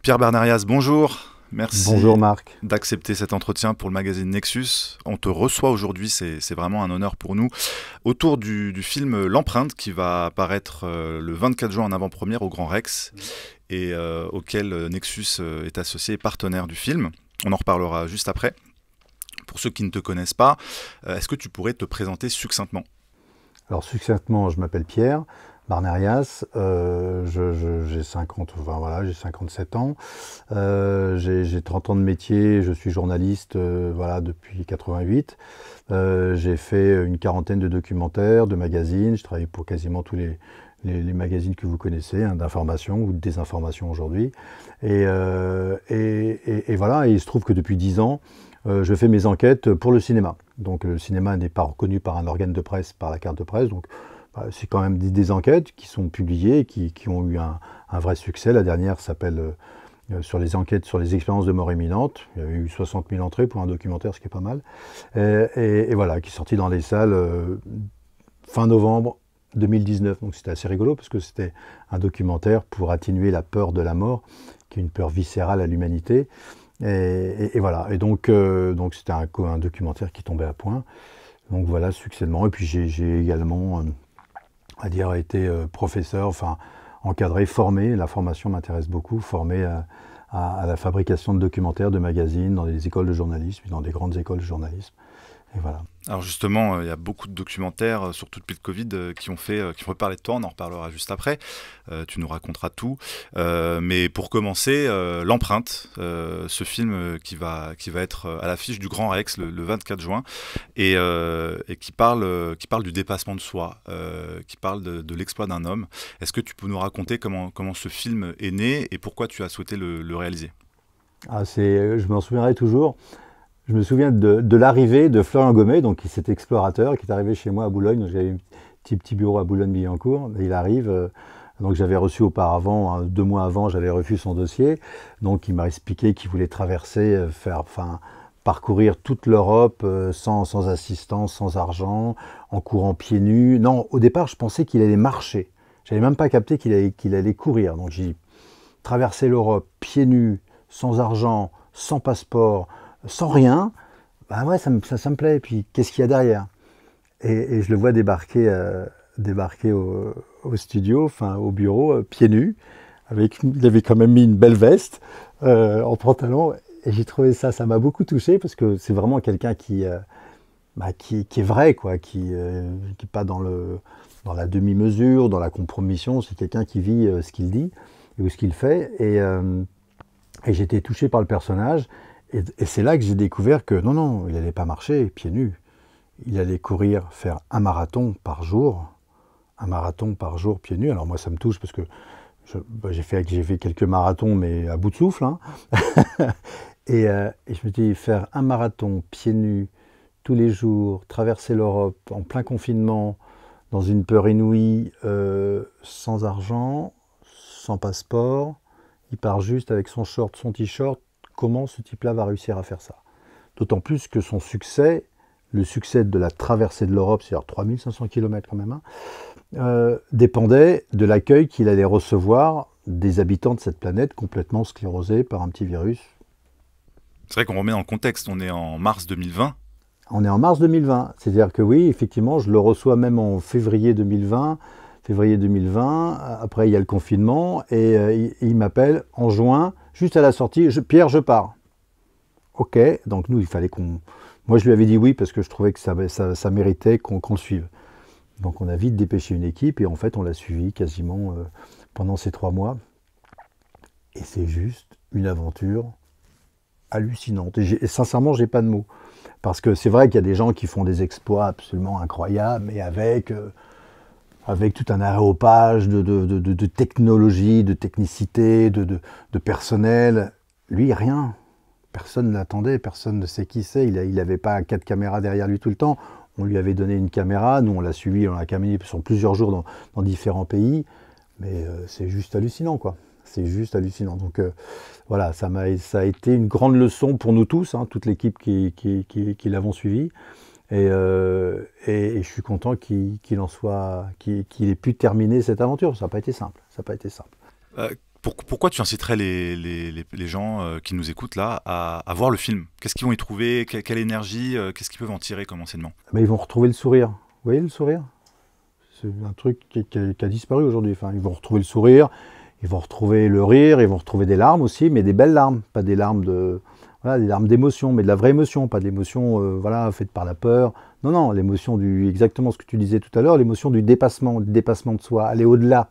Pierre Bernarias, bonjour. Merci Bonjour Marc. d'accepter cet entretien pour le magazine Nexus. On te reçoit aujourd'hui, c'est vraiment un honneur pour nous, autour du film L'Empreinte qui va apparaître le 24 juin en avant-première au Grand Rex et auquel Nexus est associé et partenaire du film. On en reparlera juste après. Pour ceux qui ne te connaissent pas, est-ce que tu pourrais te présenter succinctement? Alors succinctement, je m'appelle Pierre Barnerias, j'ai 50, enfin, voilà, j'ai 57 ans, j'ai 30 ans de métier, je suis journaliste voilà, depuis 88. J'ai fait une quarantaine de documentaires, de magazines, je travaille pour quasiment tous les magazines que vous connaissez, hein, d'information ou de désinformation aujourd'hui. Et voilà, et il se trouve que depuis 10 ans, je fais mes enquêtes pour le cinéma. Donc le cinéma n'est pas reconnu par un organe de presse, par la carte de presse. Donc c'est quand même des enquêtes qui sont publiées, qui ont eu un vrai succès. La dernière s'appelle sur les enquêtes sur les expériences de mort imminente. Il y a eu 60 000 entrées pour un documentaire, ce qui est pas mal. Et voilà, qui est sorti dans les salles fin novembre 2019. Donc c'était assez rigolo parce que c'était un documentaire pour atténuer la peur de la mort, qui est une peur viscérale à l'humanité. Et voilà, et donc c'était un documentaire qui tombait à point. Donc voilà, succèdement. Et puis j'ai également, à dire, été professeur, enfin encadré, formé. La formation m'intéresse beaucoup, formé à la fabrication de documentaires, de magazines, dans des écoles de journalisme, dans des grandes écoles de journalisme. Et voilà. Alors justement, il y a beaucoup de documentaires, surtout depuis le Covid, qui ont parler de toi, on en reparlera juste après, tu nous raconteras tout. Mais pour commencer, L'Empreinte, ce film qui va être à l'affiche du Grand Rex le 24 juin, et qui parle du dépassement de soi, qui parle de l'exploit d'un homme. Est-ce que tu peux nous raconter comment ce film est né et pourquoi tu as souhaité le réaliser? Ah, je m'en souviendrai toujours. Je me souviens de l'arrivée de Florian Gommet, donc cet explorateur qui est arrivé chez moi à Boulogne. J'avais un petit bureau à Boulogne-Billancourt. Il arrive, donc j'avais reçu auparavant, hein, 2 mois avant, j'avais reçu son dossier. Donc il m'a expliqué qu'il voulait traverser, parcourir toute l'Europe sans assistance, sans argent, en courant pieds nus. Non, au départ, je pensais qu'il allait marcher. J'avais même pas capté qu'il allait courir. Donc j'ai traversé l'Europe pieds nus, sans argent, sans passeport, sans rien. Bah ouais, ça me plaît. Et puis, qu'est-ce qu'il y a derrière? Et je le vois débarquer au studio, enfin au bureau, pieds nus. Il avait quand même mis une belle veste en pantalon. Et j'ai trouvé ça m'a beaucoup touché parce que c'est vraiment quelqu'un qui est vrai, quoi, qui n'est pas dans la demi-mesure, dans la compromission. C'est quelqu'un qui vit ce qu'il dit et ce qu'il fait. Et j'étais touché par le personnage. Et c'est là que j'ai découvert que non, il n'allait pas marcher pieds nus. Il allait faire un marathon par jour pieds nus. Alors moi, ça me touche parce que j'ai fait quelques marathons, mais à bout de souffle, hein. Et je me dis, faire un marathon pieds nus tous les jours, traverser l'Europe en plein confinement, dans une peur inouïe, sans argent, sans passeport, il part juste avec son short, son t-shirt. Comment ce type-là va réussir à faire ça? D'autant plus que son succès, le succès de la traversée de l'Europe, c'est-à-dire 3500 km quand même, hein, dépendait de l'accueil qu'il allait recevoir des habitants de cette planète complètement sclérosés par un petit virus. C'est vrai qu'on remet dans le contexte, on est en mars 2020. On est en mars 2020, c'est-à-dire que oui, effectivement, je le reçois même en février 2020. Après il y a le confinement, et il m'appelle en juin, juste à la sortie, Pierre, je pars. Ok, donc nous, il fallait qu'on... Moi, je lui avais dit oui, parce que je trouvais que ça méritait qu'on le suive. Donc on a vite dépêché une équipe, et en fait, on l'a suivi quasiment pendant ces 3 mois. Et c'est juste une aventure hallucinante. Et sincèrement, j'ai pas de mots. Parce que c'est vrai qu'il y a des gens qui font des exploits absolument incroyables, mais avec tout un aréopage de technologie, de technicité, de personnel. Lui, rien. Personne ne l'attendait, personne ne sait qui c'est. Il n'avait pas 4 caméras derrière lui tout le temps. On lui avait donné une caméra, nous on l'a suivi, on l'a caminé sur plusieurs jours dans différents pays. Mais c'est juste hallucinant, quoi. C'est juste hallucinant. Donc voilà, ça a été une grande leçon pour nous tous, hein, toute l'équipe qui l'avons suivi. Et je suis content qu'il ait pu terminer cette aventure. Ça n'a pas été simple. Ça n'a pas été simple. Pourquoi tu inciterais les gens qui nous écoutent là à voir le film? Qu'est-ce qu'ils vont y trouver? Quelle énergie? Qu'est-ce qu'ils peuvent en tirer comme enseignement? Mais ils vont retrouver le sourire. Vous voyez le sourire? C'est un truc qui a disparu aujourd'hui. Enfin, ils vont retrouver le sourire, ils vont retrouver le rire, ils vont retrouver des larmes aussi, mais des belles larmes, pas des larmes de, voilà, des larmes d'émotion, mais de la vraie émotion, pas d'émotion, voilà, faite par la peur. Non, non, l'émotion exactement ce que tu disais tout à l'heure, l'émotion du dépassement de soi, aller au-delà,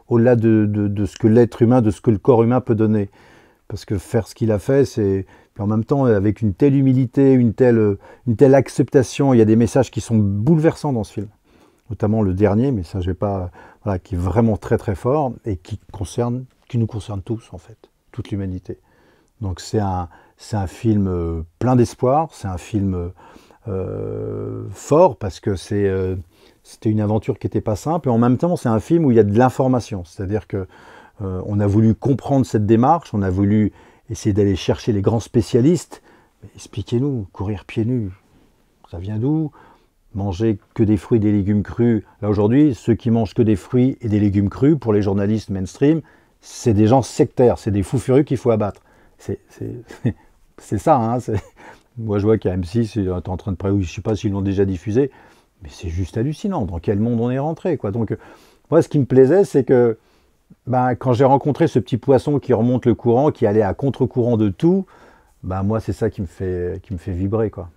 au-delà de ce que l'être humain, de ce que le corps humain peut donner. Parce que faire ce qu'il a fait, c'est en même temps avec une telle humilité, une telle acceptation. Il y a des messages qui sont bouleversants dans ce film, notamment le dernier, mais ça je vais pas, voilà, qui est vraiment très très fort et qui nous concerne tous en fait, toute l'humanité. Donc c'est un film plein d'espoir, c'est un film fort parce que c'était une aventure qui n'était pas simple et en même temps c'est un film où il y a de l'information, c'est-à-dire que on a voulu comprendre cette démarche, on a voulu essayer d'aller chercher les grands spécialistes. Expliquez-nous, courir pieds nus, ça vient d'où? Manger que des fruits et des légumes crus. Là aujourd'hui, ceux qui mangent que des fruits et des légumes crus, pour les journalistes mainstream, c'est des gens sectaires, c'est des fous furieux qu'il faut abattre. C'est ça, hein, moi je vois qu'à M6, ils sont en train de je ne sais pas s'ils l'ont déjà diffusé, mais c'est juste hallucinant. Dans quel monde on est rentré, quoi. Donc moi ce qui me plaisait, c'est que quand j'ai rencontré ce petit poisson qui remonte le courant, qui allait à contre-courant de tout, moi c'est ça qui me fait vibrer, quoi.